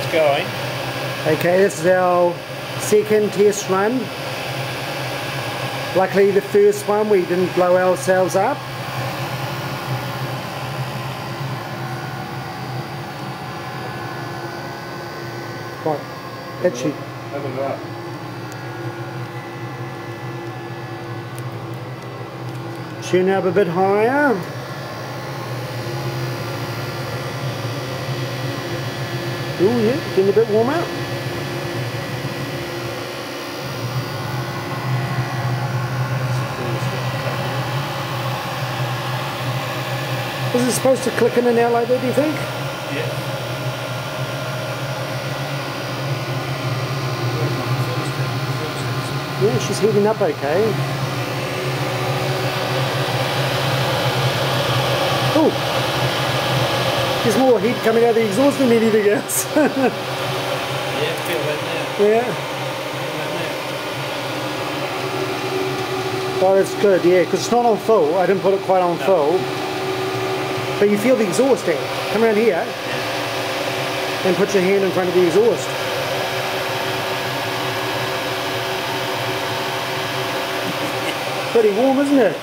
it's going. Okay, this is our second test run. Luckily the first one we didn't blow ourselves up. Right, itchy. Open it up. Tune up a bit higher. Oh yeah, getting a bit warmer. Is it supposed to click in and out like that, do you think? Yeah. Yeah, she's heating up okay. Oh, there's more heat coming out of the exhaust than anything else. Yeah, feel that now. Yeah. Oh, that's good, yeah, because it's not on full. I didn't put it quite on full. But you feel the exhaust there. Come around here and put your hand in front of the exhaust. Pretty warm, isn't it?